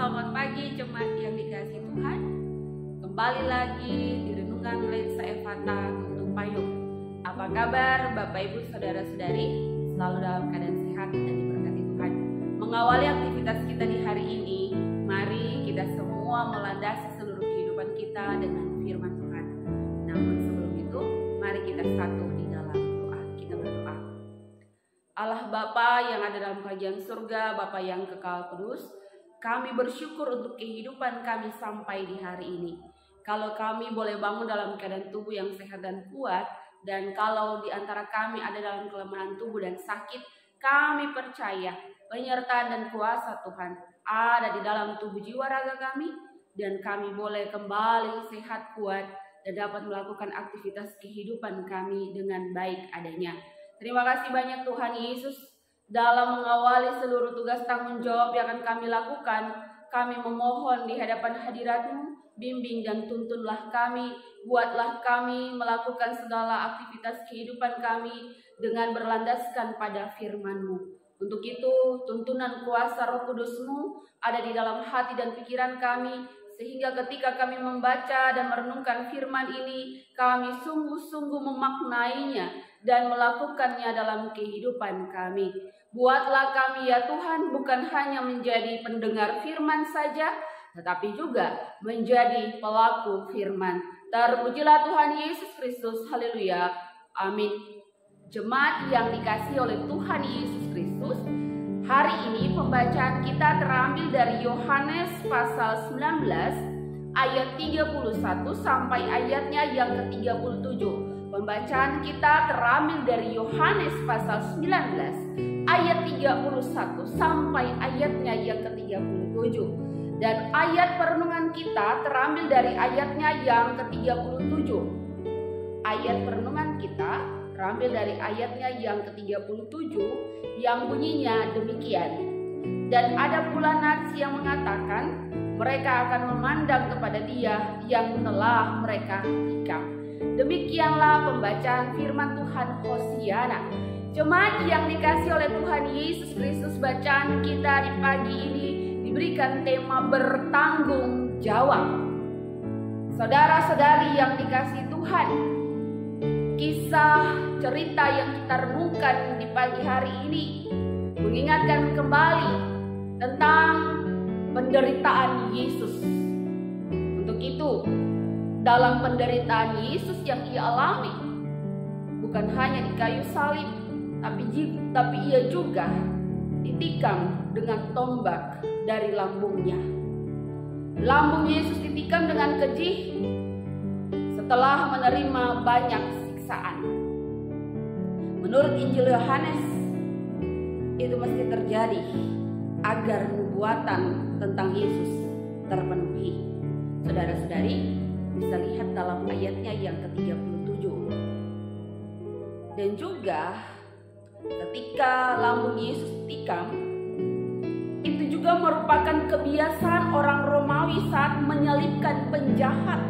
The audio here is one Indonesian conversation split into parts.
selamat pagi jemaat yang dikasihi Tuhan. Kembali lagi di Renungan Lensa Efata Gunung Payung. Apa kabar Bapak Ibu Saudara-saudari? Selalu dalam keadaan sehat dan diberkati Tuhan. Mengawali aktivitas kita di hari ini, mari kita semua melandasi seluruh kehidupan kita dengan firman Tuhan. Namun sebelum itu, mari kita satu di dalam doa. Kita berdoa. Allah Bapa yang ada dalam kerajaan surga, Bapa yang kekal kudus, kami bersyukur untuk kehidupan kami sampai di hari ini. Kalau kami boleh bangun dalam keadaan tubuh yang sehat dan kuat, dan kalau di antara kami ada dalam kelemahan tubuh dan sakit, kami percaya penyertaan dan kuasa Tuhan ada di dalam tubuh jiwa raga kami, dan kami boleh kembali sehat kuat dan dapat melakukan aktivitas kehidupan kami dengan baik adanya. Terima kasih banyak Tuhan Yesus. Dalam mengawali seluruh tugas tanggung jawab yang akan kami lakukan, kami memohon di hadapan hadirat-Mu, bimbing dan tuntunlah kami, buatlah kami melakukan segala aktivitas kehidupan kami dengan berlandaskan pada firman-Mu. Untuk itu, tuntunan kuasa Roh Kudus-Mu ada di dalam hati dan pikiran kami, sehingga ketika kami membaca dan merenungkan firman ini, kami sungguh-sungguh memaknainya dan melakukannya dalam kehidupan kami. Buatlah kami ya Tuhan bukan hanya menjadi pendengar firman saja, tetapi juga menjadi pelaku firman. Terpujilah Tuhan Yesus Kristus. Haleluya. Amin. Jemaat yang dikasihi oleh Tuhan Yesus Kristus, hari ini pembacaan kita terambil dari Yohanes pasal 19 ayat 31 sampai ayatnya yang ke-37. Pembacaan kita terambil dari Yohanes pasal 19 ayat 31 sampai ayatnya yang ke-37. Dan ayat perenungan kita terambil dari ayatnya yang ke-37. Ayat perenungan kita terambil dari ayatnya yang ke-37 yang bunyinya demikian. Dan ada pula nats yang mengatakan mereka akan memandang kepada Dia yang telah mereka tikam. Demikianlah pembacaan firman Tuhan. Hosiana. Jemaat yang dikasihi oleh Tuhan Yesus Kristus, bacaan kita di pagi ini diberikan tema bertanggung jawab. Saudara-saudari yang dikasihi Tuhan, kisah cerita yang kita renungkan di pagi hari ini mengingatkan kembali tentang penderitaan Yesus. Untuk itu, dalam penderitaan Yesus yang Ia alami, bukan hanya di kayu salib, tapi Ia juga ditikam dengan tombak dari lambungnya. Lambung Yesus ditikam dengan keji setelah menerima banyak siksaan. Menurut Injil Yohanes, itu mesti terjadi agar nubuatan tentang Yesus terpenuhi. Saudara-saudari bisa lihat dalam ayatnya yang ke-37. Dan juga ketika lambung Yesus ditikam, itu juga merupakan kebiasaan orang Romawi saat menyalibkan penjahat,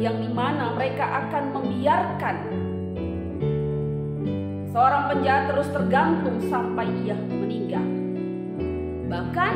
yang dimana mereka akan membiarkan seorang penjahat terus tergantung sampai ia meninggal. Bahkan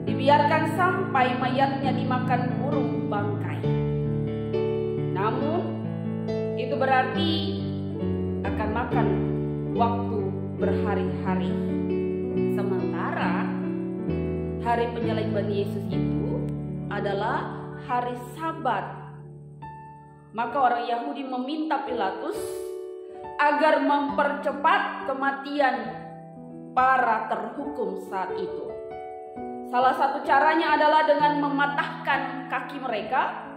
dibiarkan sampai mayatnya dimakan burung bangkai. Namun itu berarti akan makan waktu berhari-hari. Sementara hari penyaliban Yesus itu adalah hari Sabat. Maka orang Yahudi meminta Pilatus agar mempercepat kematian para terhukum saat itu. Salah satu caranya adalah dengan mematahkan kaki mereka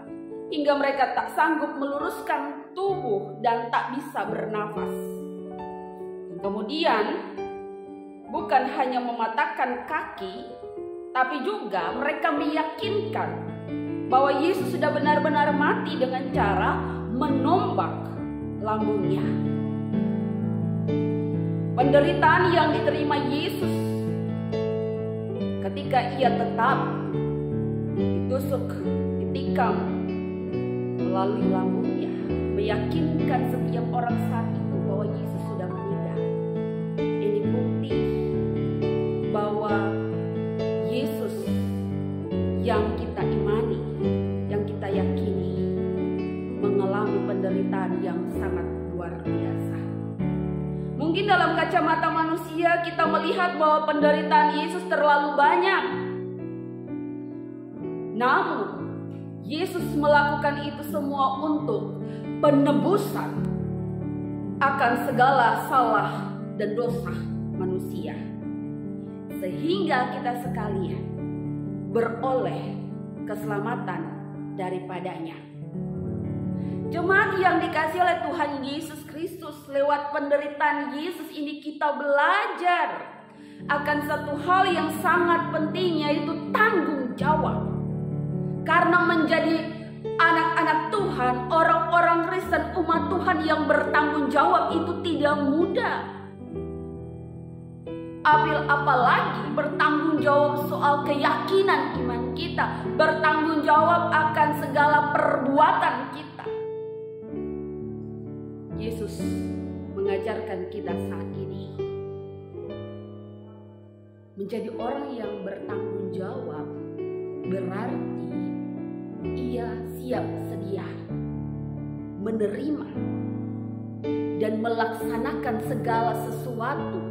hingga mereka tak sanggup meluruskan tubuh dan tak bisa bernafas. Kemudian bukan hanya mematahkan kaki, tapi juga mereka meyakinkan bahwa Yesus sudah benar-benar mati dengan cara menombak lambungnya. Penderitaan yang diterima Yesus ketika ia tetap ditusuk, ditikam melalui lambungnya, meyakinkan setiap orang saat itu bahwa Yesus sudah meninggal. Ini bukti bahwa Mungkin dalam kacamata manusia kita melihat bahwa penderitaan Yesus terlalu banyak. Namun Yesus melakukan itu semua untuk penebusan akan segala salah dan dosa manusia, sehingga kita sekalian beroleh keselamatan daripadanya. Jemaat yang dikasihi oleh Tuhan Yesus Kristus, lewat penderitaan Yesus ini kita belajar akan satu hal yang sangat penting, yaitu tanggung jawab. Karena menjadi anak-anak Tuhan, orang-orang Kristen, umat Tuhan yang bertanggung jawab itu tidak mudah. Apalagi bertanggung jawab soal keyakinan iman kita, bertanggung jawab akan segala perbuatan kita. Yesus mengajarkan kita saat ini menjadi orang yang bertanggung jawab, berarti ia siap sedia menerima dan melaksanakan segala sesuatu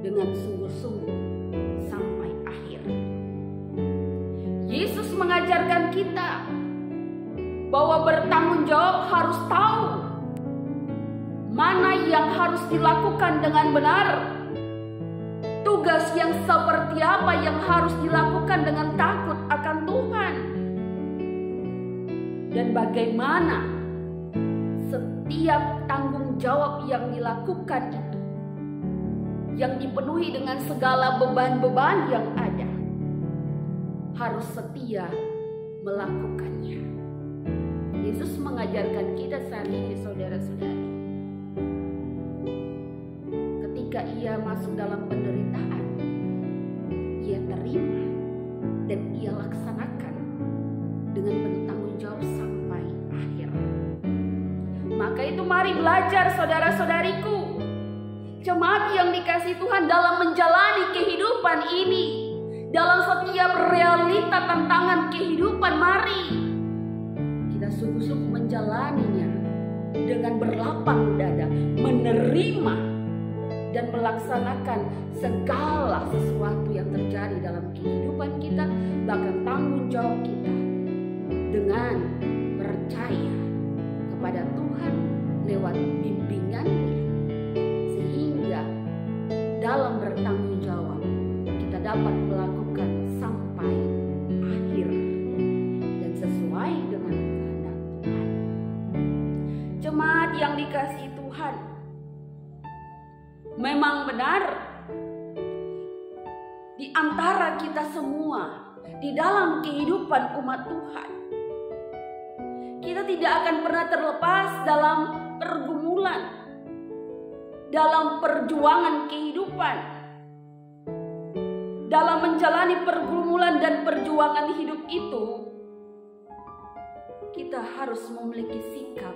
dengan sungguh-sungguh sampai akhir. Yesus mengajarkan kita bahwa bertanggung jawab harus tahu mana yang harus dilakukan dengan benar, tugas yang seperti apa yang harus dilakukan dengan takut akan Tuhan, dan bagaimana setiap tanggung jawab yang dilakukan itu, yang dipenuhi dengan segala beban-beban yang ada, harus setia melakukannya. Yesus mengajarkan kita saat ini, saudara-saudari, ketika ia masuk dalam penderitaan, ia terima dan ia laksanakan dengan penuh tanggung jawab sampai akhir. Maka itu mari belajar, saudara-saudariku, jemaat yang dikasihi Tuhan, dalam menjalani kehidupan ini, dalam setiap realita tantangan kehidupan, mari kita sungguh-sungguh menjalaninya dengan berlapang dada, menerima dan melaksanakan segala sesuatu yang terjadi dalam kehidupan kita, bahkan tanggung jawab kita, dengan percaya kepada Tuhan lewat bimbingannya, sehingga dalam bertanggung jawab kita dapat melakukan sampai akhir dan sesuai dengan kehendak Tuhan. Jemaat yang dikasihi Tuhan, memang benar di antara kita semua di dalam kehidupan umat Tuhan, kita tidak akan pernah terlepas dalam pergumulan, dalam perjuangan kehidupan, dalam menjalani pergumulan dan perjuangan hidup itu. Kita harus memiliki sikap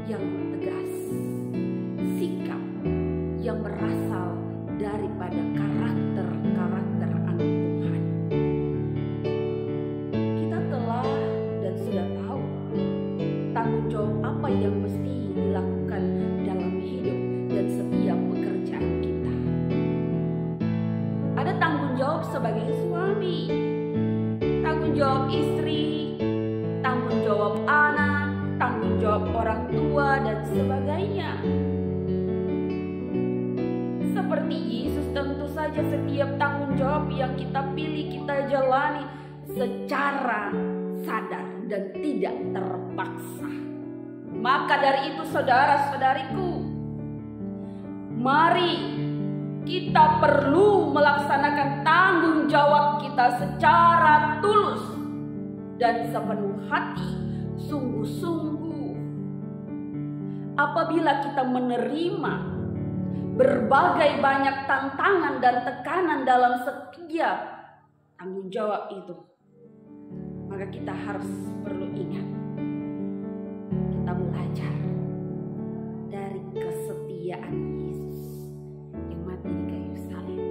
yang tegas, sikap yang berasal daripada karakter-karakter anak Tuhan. Kita telah dan sudah tahu tanggung jawab apa yang mesti dilakukan dalam hidup dan setiap pekerjaan kita. Ada tanggung jawab sebagai suami, tanggung jawab istri, tanggung jawab anak, tanggung jawab orang tua, dan sebagainya. Seperti Yesus, tentu saja setiap tanggung jawab yang kita pilih, kita jalani secara sadar dan tidak terpaksa. Maka dari itu, saudara-saudariku, mari kita perlu melaksanakan tanggung jawab kita secara tulus dan sepenuh hati, sungguh-sungguh. Apabila kita menerima berbagai banyak tantangan dan tekanan dalam setiap tanggung jawab itu, maka kita harus perlu ingat, kita belajar dari kesetiaan Yesus yang mati di kayu salib.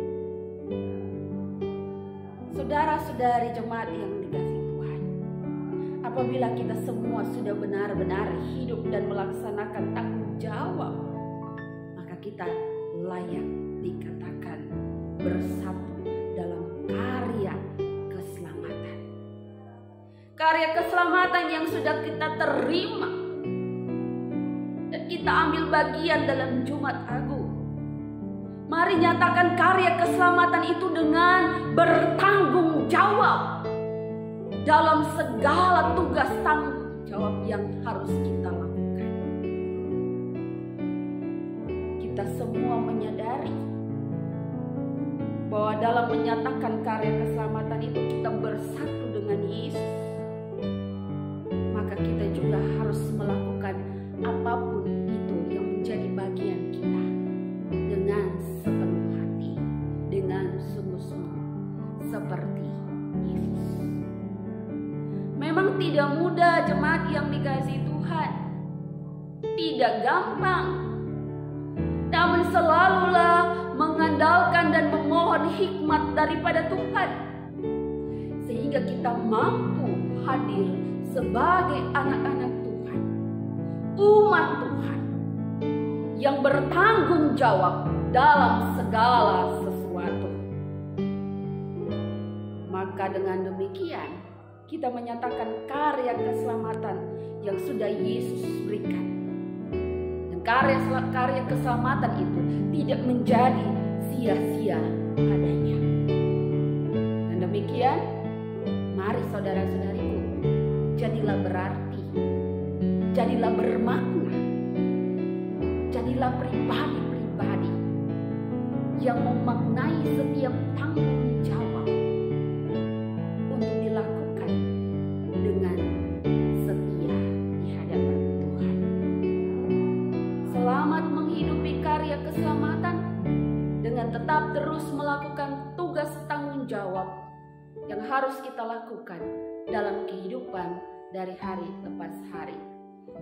Saudara-saudari jemaat yang dikasihi Tuhan, apabila kita semua sudah benar-benar hidup dan melaksanakan tanggung jawab, maka kita layak dikatakan bersatu dalam karya keselamatan. Karya keselamatan yang sudah kita terima dan kita ambil bagian dalam Jumat Agung. Mari nyatakan karya keselamatan itu dengan bertanggung jawab dalam segala tugas tanggung jawab yang harus kita lakukan. Kita semua menyadari bahwa dalam menyatakan karya keselamatan itu kita bersatu dengan Yesus. Maka kita juga harus melakukan apapun itu yang menjadi bagian kita dengan sepenuh hati, dengan sungguh-sungguh seperti Yesus. Memang tidak mudah jemaat yang dikasihi Tuhan, tidak gampang, namun selalulah mengandalkan dan memohon hikmat daripada Tuhan, sehingga kita mampu hadir sebagai anak-anak Tuhan, umat Tuhan yang bertanggung jawab dalam segala sesuatu. Maka dengan demikian kita menyatakan karya keselamatan yang sudah Yesus berikan. Dan karya keselamatan itu tidak menjadi sia-sia adanya. Dan demikian, mari saudara-saudariku, jadilah berarti, jadilah bermakna, jadilah pribadi-pribadi yang memaknai setiap tanggung jawab untuk dilakukan dengan setia di hadapan Tuhan. Selamat menghidupi karya keselamatan dengan tetap terus melakukan tugas tanggung jawab yang harus kita lakukan dalam kehidupan dari hari lepas hari.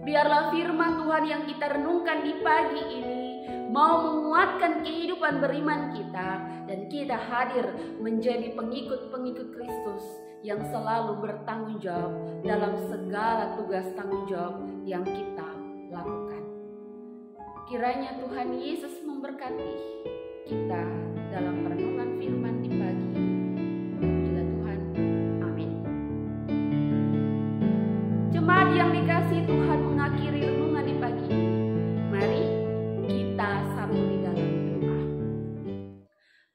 Biarlah firman Tuhan yang kita renungkan di pagi ini mau menguatkan kehidupan beriman kita, dan kita hadir menjadi pengikut-pengikut Kristus yang selalu bertanggung jawab dalam segala tugas tanggung jawab yang kita lakukan. Kiranya Tuhan Yesus memberkati kita dalam perenungan firman di pagi. Terpujilah Tuhan. Amin. Jemaat yang dikasihi Tuhan, mengakhiri renungan di pagi ini, mari kita satu di dalam doa.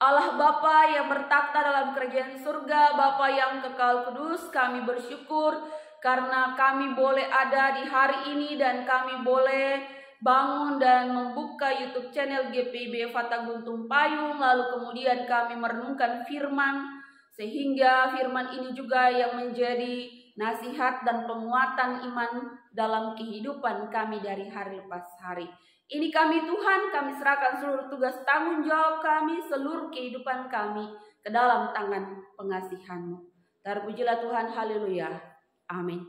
Allah Bapa yang bertakhta dalam kerajaan surga, Bapa yang kekal kudus, kami bersyukur karena kami boleh ada di hari ini dan kami boleh bangun dan membuka YouTube channel GPIB Fata Guntung Payung, lalu kemudian kami merenungkan firman, sehingga firman ini juga yang menjadi nasihat dan penguatan iman dalam kehidupan kami dari hari lepas hari. Ini kami Tuhan, kami serahkan seluruh tugas tanggung jawab kami, seluruh kehidupan kami ke dalam tangan pengasihan-Mu. Terpujilah Tuhan, haleluya, amin.